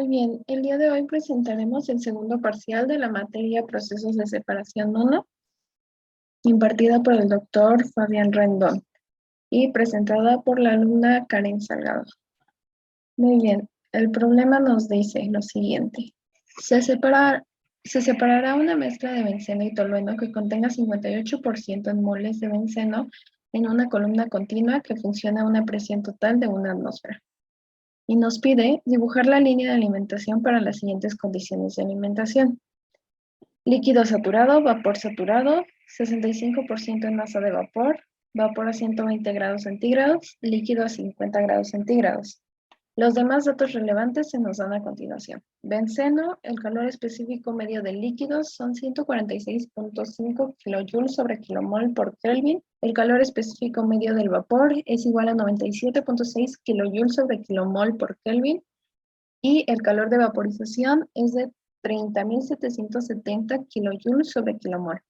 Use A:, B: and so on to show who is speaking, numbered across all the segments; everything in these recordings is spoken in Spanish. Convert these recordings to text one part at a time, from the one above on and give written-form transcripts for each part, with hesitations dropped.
A: Muy bien, el día de hoy presentaremos el segundo parcial de la materia Procesos de Separación 1, impartida por el doctor Fabián Rendón y presentada por la alumna Karen Salgado. Muy bien, el problema nos dice lo siguiente. Se separará una mezcla de benceno y tolueno que contenga 58% en moles de benceno en una columna continua que funciona a una presión total de 1 atmósfera. Y nos pide dibujar la línea de alimentación para las siguientes condiciones de alimentación. Líquido saturado, vapor saturado, 65% en masa de vapor, vapor a 120 grados centígrados, líquido a 50 grados centígrados. Los demás datos relevantes se nos dan a continuación. Benceno, el calor específico medio del líquido son 146.5 kilojoules sobre kilomol por Kelvin. El calor específico medio del vapor es igual a 97.6 kilojoules sobre kilomol por Kelvin. Y el calor de vaporización es de 30.770 kilojoules sobre kilomol.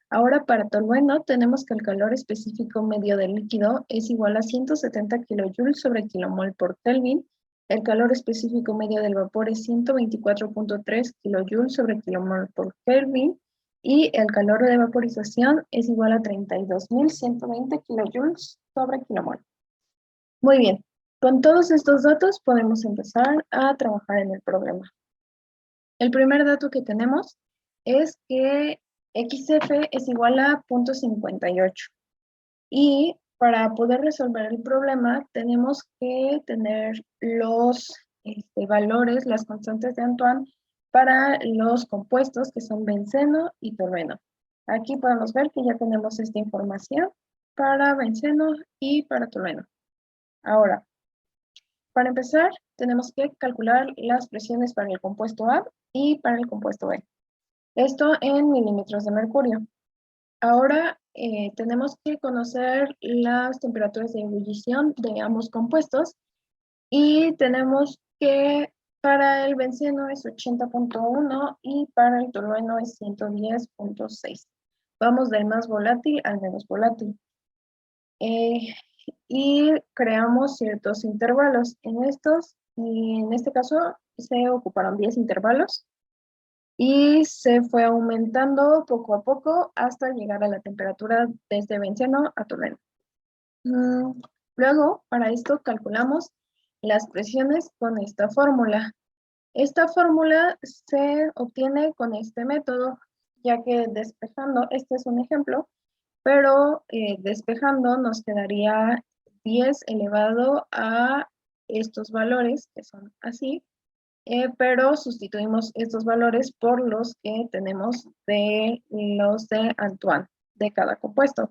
A: Ahora para tolueno tenemos que el calor específico medio del líquido es igual a 170 kilojoules sobre kilomol por Kelvin. El calor específico medio del vapor es 124.3 kilojoules sobre kilomol por Kelvin. Y el calor de vaporización es igual a 32.120 kilojoules sobre kilomol. Muy bien, con todos estos datos podemos empezar a trabajar en el problema. El primer dato que tenemos es que XF es igual a 0.58. Y para poder resolver el problema tenemos que tener los valores, las constantes de Antoine para los compuestos que son benceno y tolueno. Aquí podemos ver que ya tenemos esta información para benceno y para tolueno. Ahora, para empezar, tenemos que calcular las presiones para el compuesto A y para el compuesto B. Esto en milímetros de mercurio. Ahora tenemos que conocer las temperaturas de ebullición de ambos compuestos y tenemos que para el benceno es 80.1 y para el tolueno es 110.6. Vamos del más volátil al menos volátil. Y creamos ciertos intervalos. En este caso se ocuparon 10 intervalos y se fue aumentando poco a poco hasta llegar a la temperatura desde benceno a tolueno. Luego, para esto calculamos las presiones con esta fórmula. Esta fórmula se obtiene con este método, ya que despejando, este es un ejemplo, pero despejando nos quedaría 10 elevado a estos valores, que son así, pero sustituimos estos valores por los que tenemos de los de Antoine, de cada compuesto.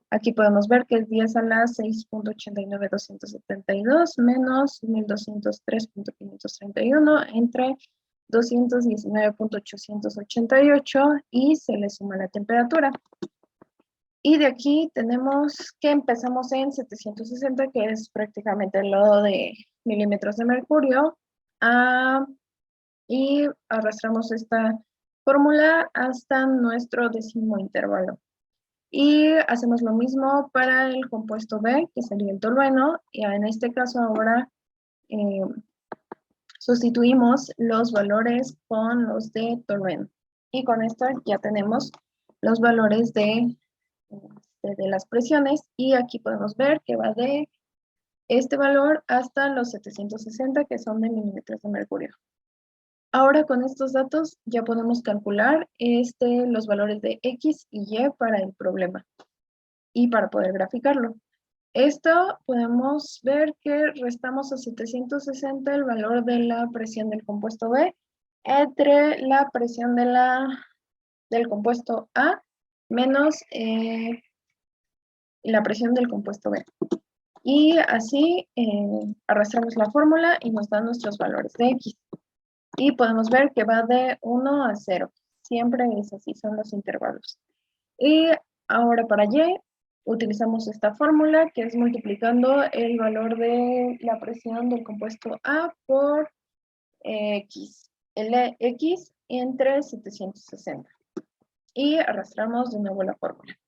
A: Aquí podemos ver que es 10 a la 6.89272 menos 1203.531 entre 219.888 y se le suma la temperatura. Y de aquí tenemos que empezamos en 760, que es prácticamente lo de milímetros de mercurio, y arrastramos esta fórmula hasta nuestro décimo intervalo. Y hacemos lo mismo para el compuesto B, que sería el tolueno, y en este caso ahora sustituimos los valores con los de tolueno. Y con esto ya tenemos los valores de las presiones, y aquí podemos ver que va de este valor hasta los 760, que son de milímetros de mercurio. Ahora con estos datos ya podemos calcular los valores de X y Y para el problema y para poder graficarlo. Esto podemos ver que restamos a 760 el valor de la presión del compuesto B entre la presión del compuesto A menos la presión del compuesto B. Y así arrastramos la fórmula y nos dan nuestros valores de X. Y podemos ver que va de 1 a 0. Siempre es así, son los intervalos. Y ahora para Y, utilizamos esta fórmula que es multiplicando el valor de la presión del compuesto A por X. El X entre 760. Y arrastramos de nuevo la fórmula.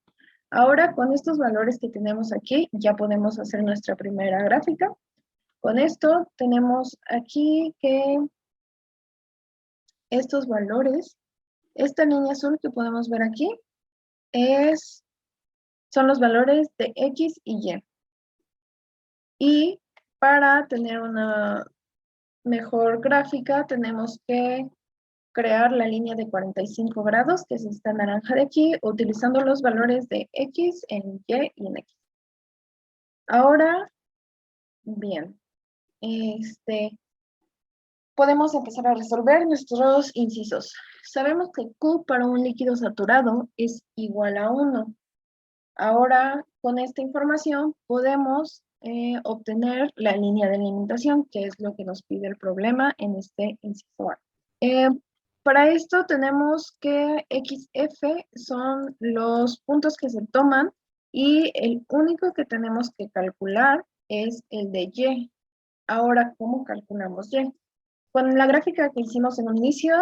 A: Ahora, con estos valores que tenemos aquí, ya podemos hacer nuestra primera gráfica. Con esto tenemos aquí que estos valores, esta línea azul que podemos ver aquí, son los valores de X y Y. Y para tener una mejor gráfica, tenemos que crear la línea de 45 grados, que es esta naranja de aquí, utilizando los valores de X en Y y en X. Ahora, bien, podemos empezar a resolver nuestros incisos. Sabemos que Q para un líquido saturado es igual a 1. Ahora, con esta información, podemos obtener la línea de alimentación, que es lo que nos pide el problema en este inciso A. Para esto tenemos que XF son los puntos que se toman y el único que tenemos que calcular es el de Y. Ahora, ¿cómo calculamos Y? Con la gráfica que hicimos en un inicio,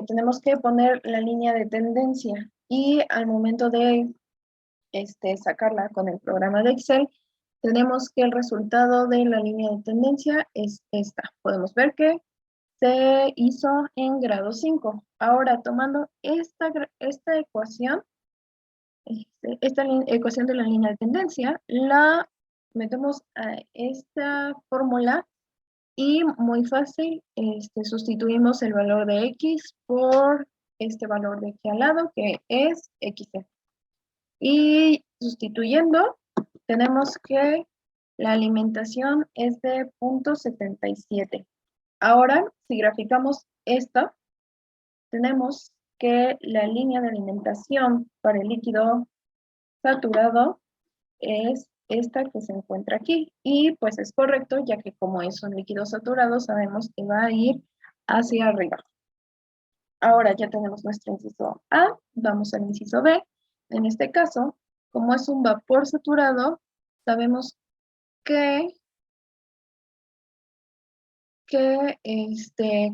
A: tenemos que poner la línea de tendencia y al momento de sacarla con el programa de Excel, tenemos que el resultado de la línea de tendencia es esta. Podemos ver que se hizo en grado 5. Ahora, tomando esta ecuación, esta ecuación de la línea de tendencia, la metemos a esta fórmula y muy fácil, sustituimos el valor de X por este valor de aquí al lado, que es XC. Y sustituyendo, tenemos que la alimentación es de 0.77. Ahora, si graficamos esto, tenemos que la línea de alimentación para el líquido saturado es esta que se encuentra aquí. Y pues es correcto, ya que como es un líquido saturado, sabemos que va a ir hacia arriba. Ahora ya tenemos nuestro inciso A, vamos al inciso B. En este caso, como es un vapor saturado, sabemos que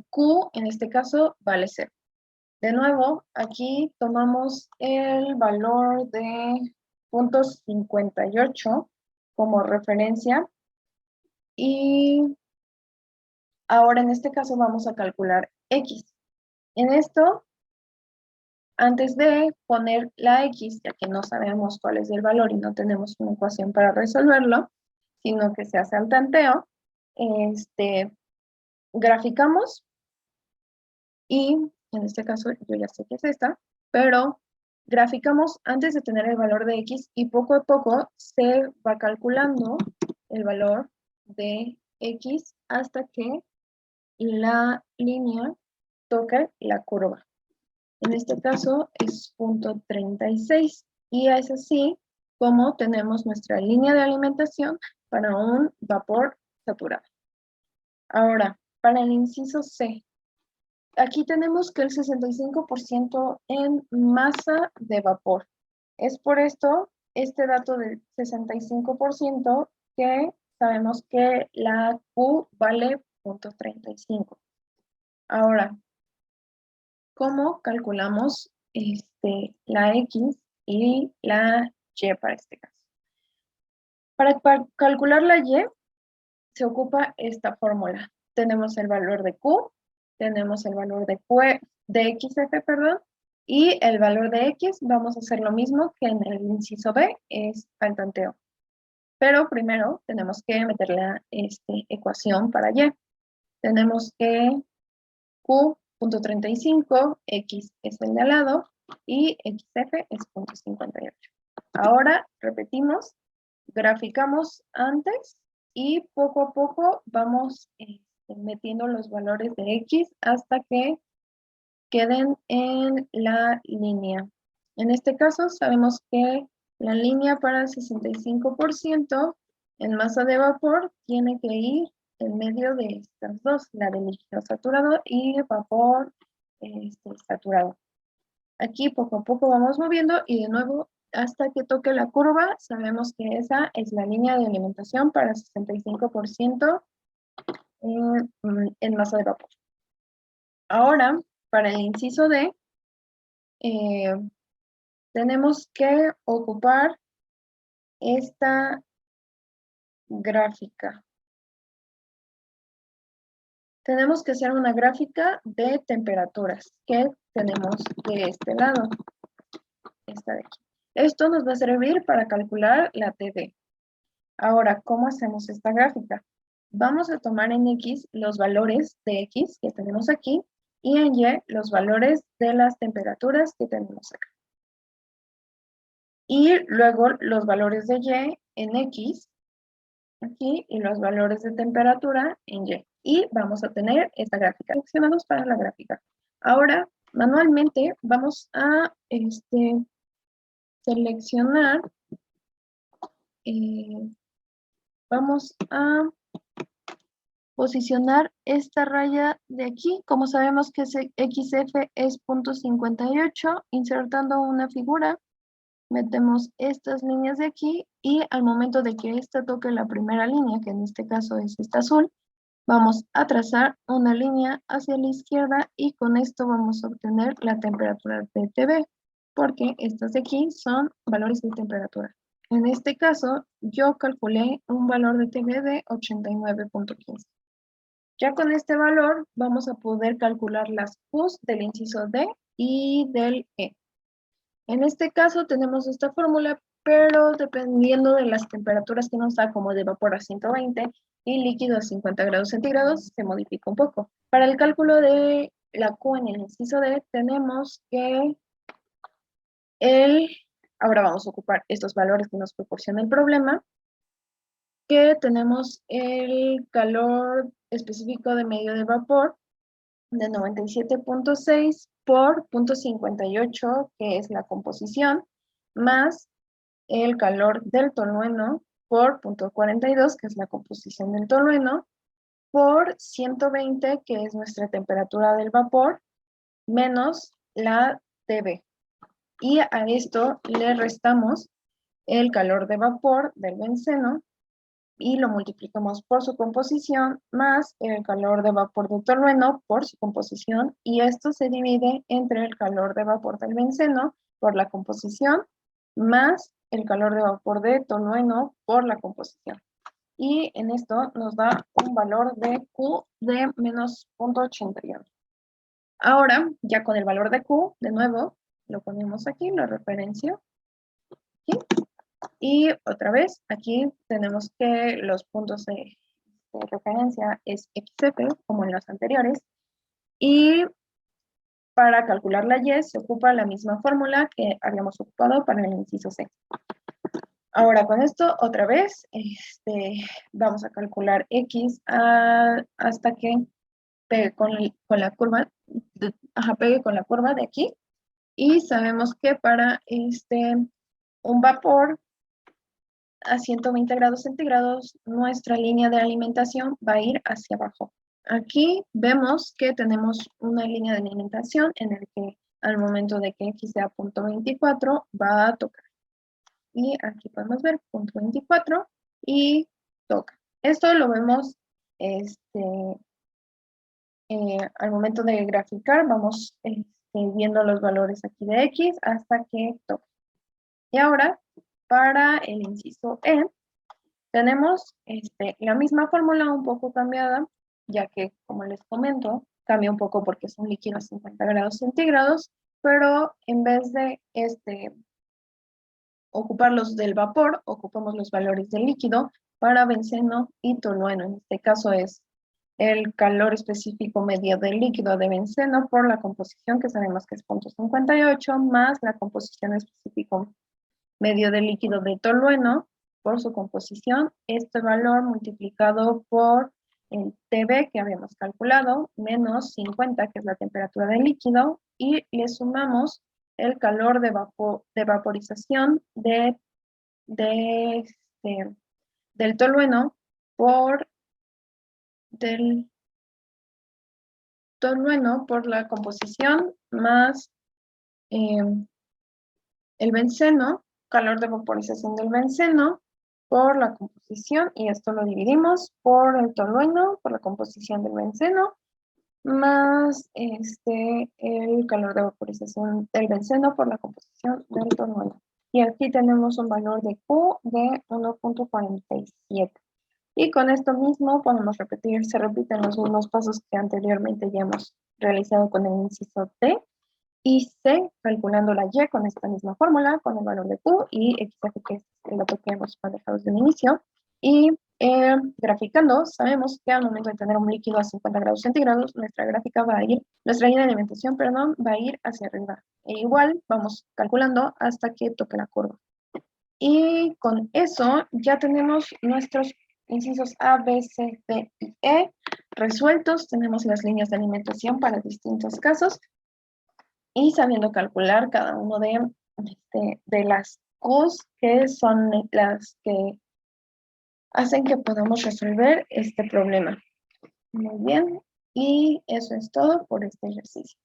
A: Q en este caso vale 0. De nuevo, aquí tomamos el valor de 0.58 como referencia y ahora en este caso vamos a calcular X. En esto, antes de poner la X, ya que no sabemos cuál es el valor y no tenemos una ecuación para resolverlo, sino que se hace al tanteo, graficamos y en este caso yo ya sé que es esta, pero graficamos antes de tener el valor de X y poco a poco se va calculando el valor de X hasta que la línea toca la curva. En este caso es 0.36 y es así como tenemos nuestra línea de alimentación para un vapor saturado. Ahora, para el inciso C, aquí tenemos que el 65% en masa de vapor. Es por esto, este dato del 65%, que sabemos que la Q vale 0.35. Ahora, ¿cómo calculamos la X y la Y para este caso? Para calcular la Y, se ocupa esta fórmula. Tenemos el valor de Q, tenemos el valor de XF, perdón, y el valor de X vamos a hacer lo mismo que en el inciso B, es al tanteo. Pero primero tenemos que meter la ecuación para Y. Tenemos que Q.35, X es el de al lado, y XF es 0.58. Ahora repetimos, graficamos antes y poco a poco vamos metiendo los valores de X hasta que queden en la línea. En este caso sabemos que la línea para el 65% en masa de vapor tiene que ir en medio de estas dos, la de líquido saturado y vapor saturado. Aquí poco a poco vamos moviendo y de nuevo hasta que toque la curva sabemos que esa es la línea de alimentación para 65% en masa de vapor. Ahora, para el inciso D, tenemos que ocupar esta gráfica. tenemos que hacer una gráfica de temperaturas que tenemos de este lado, esta de aquí. Esto nos va a servir para calcular la TD. Ahora, ¿cómo hacemos esta gráfica? Vamos a tomar en X los valores de X que tenemos aquí y en Y los valores de las temperaturas que tenemos acá. Y luego los valores de Y en X, aquí, y los valores de temperatura en Y. Y vamos a tener esta gráfica. Seleccionados para la gráfica. Ahora, manualmente, vamos a seleccionar, vamos a posicionar esta raya de aquí. Como sabemos que XF es 0.58, insertando una figura, metemos estas líneas de aquí y al momento de que esta toque la primera línea, que en este caso es esta azul, vamos a trazar una línea hacia la izquierda y con esto vamos a obtener la temperatura de TB, porque estas de aquí son valores de temperatura. En este caso, yo calculé un valor de TB de 89.15. Ya con este valor vamos a poder calcular las Qs del inciso D y del E. En este caso tenemos esta fórmula, pero dependiendo de las temperaturas que nos da, como de vapor a 120 y líquido a 50 grados centígrados, se modifica un poco. Para el cálculo de la Q en el inciso D, tenemos que ahora vamos a ocupar estos valores que nos proporciona el problema, que tenemos el calor específico de medio de vapor de 97.6 por 0.58, que es la composición, más el calor del tolueno por 0.42, que es la composición del tolueno, por 120, que es nuestra temperatura del vapor, menos la TB. Y a esto le restamos el calor de vapor del benceno y lo multiplicamos por su composición más el calor de vapor del tolueno por su composición, y esto se divide entre el calor de vapor del benceno por la composición más el calor de vapor de tolueno por la composición. Y en esto nos da un valor de Q de menos 0.81. Ahora, ya con el valor de Q, de nuevo, lo ponemos aquí, lo referencio. ¿Sí? Y otra vez, aquí tenemos que los puntos de referencia es XF, como en los anteriores. Y para calcular la Y se ocupa la misma fórmula que habíamos ocupado para el inciso C. Ahora con esto, otra vez, vamos a calcular X hasta que pegue con la curva, pegue con la curva de aquí. Y sabemos que para un vapor a 120 grados centígrados, nuestra línea de alimentación va a ir hacia abajo. Aquí vemos que tenemos una línea de alimentación en el que al momento de que X sea 0.24 va a tocar. Y aquí podemos ver 0.24 y toca. Esto lo vemos al momento de graficar, vamos viendo los valores aquí de X hasta que toque. Y ahora, para el inciso E, tenemos la misma fórmula un poco cambiada, ya que, como les comento, cambia un poco porque es un líquido a 50 grados centígrados, pero en vez de ocupar los del vapor, ocupamos los valores del líquido para benceno y tolueno. En este caso es el calor específico medio del líquido de benceno por la composición, que sabemos que es 0.58, más la composición específico medio del líquido de tolueno por su composición. Este valor multiplicado por el TB que habíamos calculado, menos 50, que es la temperatura del líquido, y le sumamos el calor de vaporización del tolueno por la composición más el benceno, calor de vaporización del benceno por la composición, y esto lo dividimos por el tolueno, por la composición del benceno, más el calor de vaporización del benceno por la composición del tolueno. Y aquí tenemos un valor de Q de 1.47. Y con esto mismo podemos repetir, se repiten los mismos pasos que anteriormente ya hemos realizado con el inciso D y C, calculando la Y con esta misma fórmula, con el valor de Q y X, que es el otro que hemos manejado desde un inicio. Y graficando, sabemos que al momento de tener un líquido a 50 grados centígrados, nuestra gráfica va a ir, nuestra línea de alimentación, perdón, va a ir hacia arriba. E igual vamos calculando hasta que toque la curva. Y con eso ya tenemos nuestros incisos A, B, C, D y E resueltos. Tenemos las líneas de alimentación para distintos casos y sabiendo calcular cada uno de las Qs que son las que hacen que podamos resolver este problema. Muy bien, y eso es todo por este ejercicio.